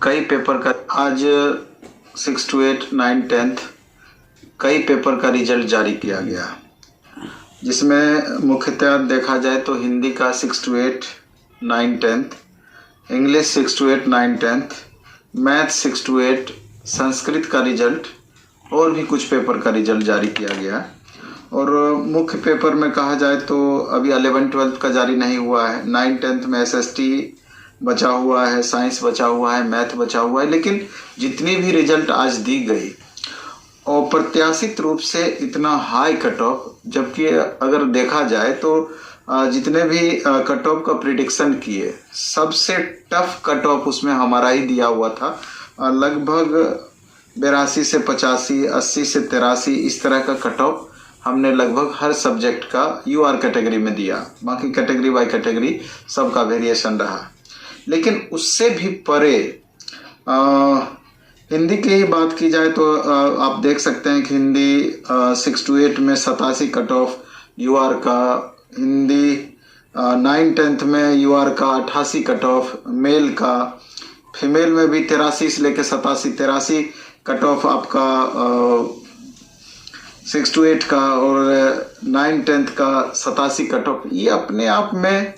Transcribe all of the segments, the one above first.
कई पेपर का आज 6 to 8, 9, 10 कई पेपर का रिजल्ट जारी किया गया, जिसमें मुख्यतः देखा जाए तो हिंदी का 6 to 8, 9, 10, English 6 to 8, 9, 10, math 6 to 8, Sanskrit का रिजल्ट और भी कुछ पेपर का रिजल्ट जारी किया गया। और मुख्य पेपर में कहा जाए तो अभी 11, 12 का जारी नहीं हुआ है। 9, 10 में SST बचा हुआ है, साइंस बचा हुआ है, मैथ बचा हुआ है। लेकिन जितनी भी रिजल्ट आज दी गई और प्रत्याशित रूप से इतना हाई कट ऑफ, जबकि अगर देखा जाए तो जितने भी कट ऑफ का प्रिडिक्शन किए सबसे टफ कट ऑफ उसमें हमारा ही दिया हुआ था। लगभग 82 से 85, 80 से 83 इस तरह का कट ऑफ हमने लगभग हर सब्जेक्ट का UR कैटेगरी में दिया। बाकी कैटेगरी बाय कैटेगरी सबका वेरिएशन रहा। लेकिन उससे भी परे हिंदी की ही बात की जाए तो आप देख सकते हैं कि हिंदी 6 to 8 में 87 कट ऑफ UR का, हिंदी 9, 10 में UR का 88 कट ऑफ मेल का, फीमेल में भी 83 से लेकर 87 कट ऑफ आपका 6 to 8 का, और 9, 10 का 87 कट ऑफ। ये अपने आप में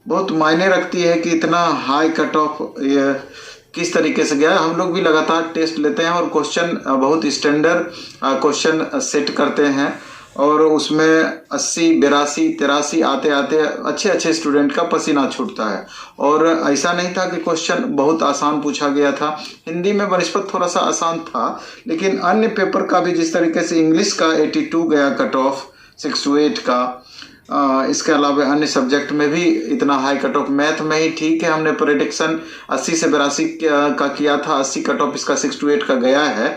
बहुत मायने रखती है कि इतना हाई कट ऑफ किस तरीके से गया। हम लोग भी लगातार टेस्ट लेते हैं और क्वेश्चन बहुत स्टैंडर्ड क्वेश्चन सेट करते हैं, और उसमें 80, 82, 83 आते आते अच्छे स्टूडेंट का पसीना छूटता है। और ऐसा नहीं था कि क्वेश्चन बहुत आसान पूछा गया था। हिंदी में बनिस्पत थोड़ा सा आसान था, लेकिन अन्य पेपर का भी जिस तरीके से इंग्लिश का 82 गया कट ऑफ 6 to 8 का, इसके अलावा अन्य सब्जेक्ट में भी इतना हाई कट ऑफ। मैथ में ही ठीक है, हमने प्रेडिक्शन 80 से 82 का किया था, 80 कट ऑफ इसका 6 to 8 का गया है।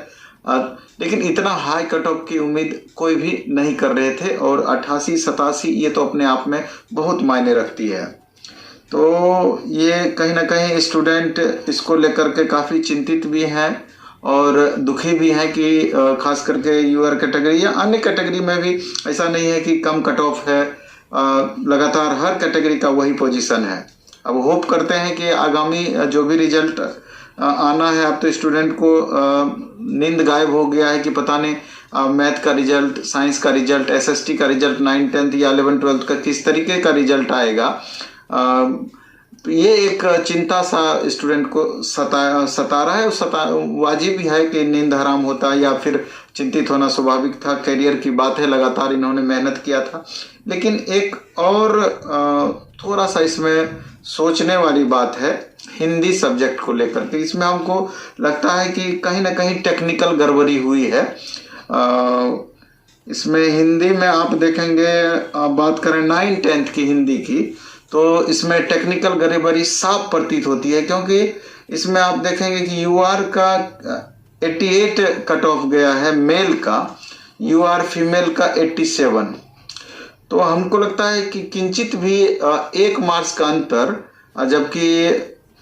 लेकिन इतना हाई कट ऑफ की उम्मीद कोई भी नहीं कर रहे थे, और 88, 87 ये तो अपने आप में बहुत मायने रखती है। तो ये कहीं ना कहीं स्टूडेंट इसको लेकर के काफ़ी चिंतित भी हैं और दुखी भी हैं कि खास करके UR कैटेगरी या अन्य कैटेगरी में भी ऐसा नहीं है कि कम कट ऑफ है, लगातार हर कैटेगरी का वही पोजीशन है। अब होप करते हैं कि आगामी जो भी रिजल्ट आना है, अब तो स्टूडेंट को नींद गायब हो गया है कि पता नहीं मैथ का रिजल्ट, साइंस का रिजल्ट, SST का रिजल्ट, 9, 10 या 11, 12 का किस तरीके का रिजल्ट आएगा। तो ये एक चिंता सा स्टूडेंट को सता रहा है। वाजिब भी है कि नींद हराम होता है या फिर चिंतित होना स्वाभाविक था। करियर की बात है, लगातार इन्होंने मेहनत किया था। लेकिन एक और थोड़ा सा इसमें सोचने वाली बात है हिंदी सब्जेक्ट को लेकर के। इसमें हमको लगता है कि कहीं ना कहीं टेक्निकल गड़बड़ी हुई है। इसमें हिंदी में आप देखेंगे, बात करें 9, 10 की हिंदी की, तो इसमें टेक्निकल गड़बड़ी साफ प्रतीत होती है, क्योंकि इसमें आप देखेंगे कि UR का 88 कट ऑफ गया है मेल का, UR फीमेल का 87। तो हमको लगता है कि किंचित भी 1 मार्क्स का अंतर, जबकि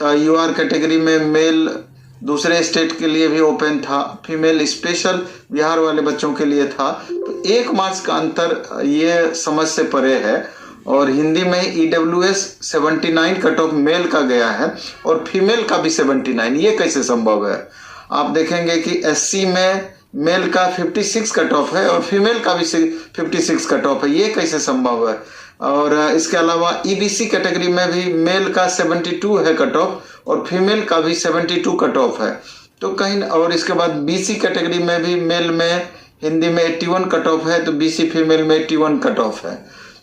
UR कैटेगरी में मेल दूसरे स्टेट के लिए भी ओपन था, फीमेल स्पेशल बिहार वाले बच्चों के लिए था, तो 1 मार्क्स का अंतर ये समझ से परे है। और हिंदी में EWS 79 कट ऑफ मेल का गया है और फीमेल का भी 79, ये कैसे संभव है। आप देखेंगे कि SC में मेल का 56 कट ऑफ है और फीमेल का भी 56 कट ऑफ है, ये कैसे संभव है। और इसके अलावा EBC कैटेगरी में भी मेल का 72 है कट ऑफ और फीमेल का भी 72 कट ऑफ है। तो कहीं, और इसके बाद BC कैटेगरी में भी मेल में हिंदी में 81 कट ऑफ है, तो BC फीमेल में 81 कट ऑफ है।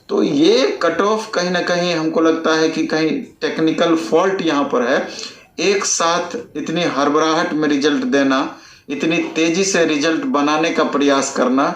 तो ये कट ऑफ कहीं ना कहीं हमको लगता है कि कहीं टेक्निकल फॉल्ट यहाँ पर है। एक साथ इतनी हड़बड़ाहट में रिजल्ट देना, इतनी तेजी से रिजल्ट बनाने का प्रयास करना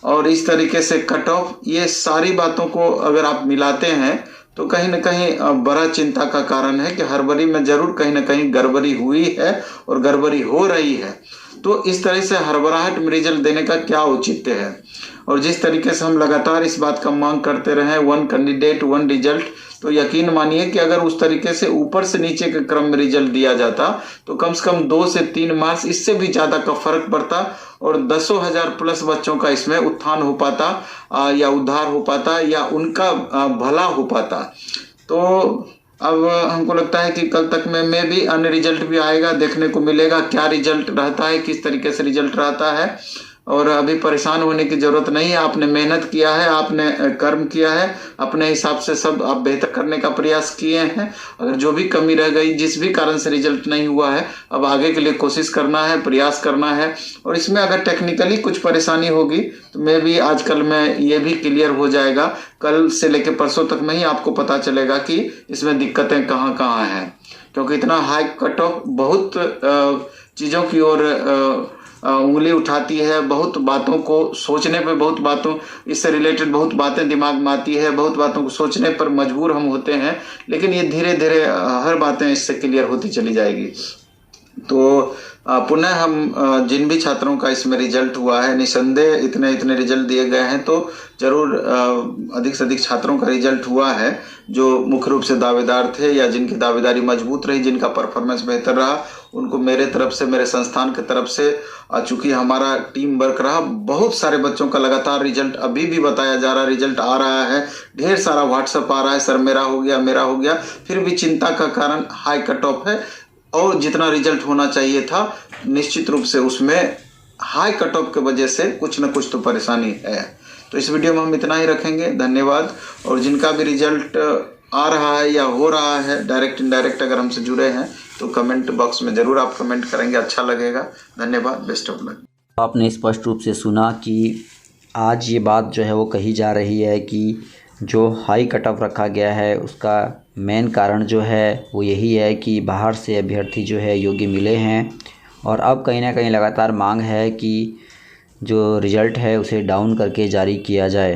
और इस तरीके से कट ऑफ, ये सारी बातों को अगर आप मिलाते हैं तो कहीं ना कहीं बड़ा चिंता का कारण है कि हड़बड़ी में जरूर कहीं ना कहीं गड़बड़ी हुई है और गड़बड़ी हो रही है। तो इस तरह से हड़बड़ाहट में रिजल्ट देने का क्या औचित्य है। और जिस तरीके से हम लगातार इस बात का मांग करते रहे, 1 कैंडिडेट 1 रिजल्ट, तो यकीन मानिए कि अगर उस तरीके से ऊपर से नीचे के क्रम में रिजल्ट दिया जाता तो कम से कम 2 से 3 मार्क्स, इससे भी ज़्यादा का फर्क पड़ता और 10,000 प्लस बच्चों का इसमें उत्थान हो पाता या उद्धार हो पाता या उनका भला हो पाता। तो अब हमको लगता है कि कल तक में भी अन्य रिजल्ट भी आएगा, देखने को मिलेगा क्या रिजल्ट रहता है, किस तरीके से रिजल्ट रहता है। और अभी परेशान होने की ज़रूरत नहीं है। आपने मेहनत किया है, आपने कर्म किया है, अपने हिसाब से सब आप बेहतर करने का प्रयास किए हैं। अगर जो भी कमी रह गई, जिस भी कारण से रिजल्ट नहीं हुआ है, अब आगे के लिए कोशिश करना है, प्रयास करना है। और इसमें अगर टेक्निकली कुछ परेशानी होगी तो मैं भी आजकल में ये भी क्लियर हो जाएगा। कल से लेकर परसों तक में ही आपको पता चलेगा कि इसमें दिक्कतें कहाँ कहाँ हैं, क्योंकि इतना हाई कट ऑफ बहुत चीज़ों की ओर उंगली उठाती है, बहुत बातों को सोचने पे, बहुत बातों इससे रिलेटेड बहुत बातें दिमाग में आती है, बहुत बातों को सोचने पर मजबूर हम होते हैं। लेकिन ये धीरे धीरे हर बातें इससे क्लियर होती चली जाएगी। तो पुनः हम जिन भी छात्रों का इसमें रिजल्ट हुआ है, निसंदेह इतने रिजल्ट दिए गए हैं, तो जरूर अधिक से अधिक छात्रों का रिजल्ट हुआ है जो मुख्य रूप से दावेदार थे या जिनकी दावेदारी मजबूत रही, जिनका परफॉर्मेंस बेहतर रहा, उनको मेरे तरफ से, मेरे संस्थान की तरफ से, चूंकि हमारा टीम वर्क रहा, बहुत सारे बच्चों का लगातार रिजल्ट अभी भी बताया जा रहा है, रिजल्ट आ रहा है, ढेर सारा व्हाट्सएप आ रहा है, सर मेरा हो गया, मेरा हो गया। फिर भी चिंता का कारण हाई कट ऑफ है, और जितना रिजल्ट होना चाहिए था निश्चित रूप से उसमें हाई कट ऑफ की वजह से कुछ न कुछ तो परेशानी है। तो इस वीडियो में हम इतना ही रखेंगे। धन्यवाद। और जिनका भी रिजल्ट आ रहा है या हो रहा है, डायरेक्ट इनडायरेक्ट अगर हमसे जुड़े हैं तो कमेंट बॉक्स में ज़रूर आप कमेंट करेंगे, अच्छा लगेगा। धन्यवाद। Best of luck. आपने स्पष्ट रूप से सुना कि आज ये बात जो है वो कही जा रही है कि जो हाई कट ऑफ रखा गया है उसका मेन कारण जो है वो यही है कि बाहर से अभ्यर्थी जो है योग्य मिले हैं, और अब कहीं ना कहीं लगातार मांग है कि जो रिज़ल्ट है उसे डाउन करके जारी किया जाए।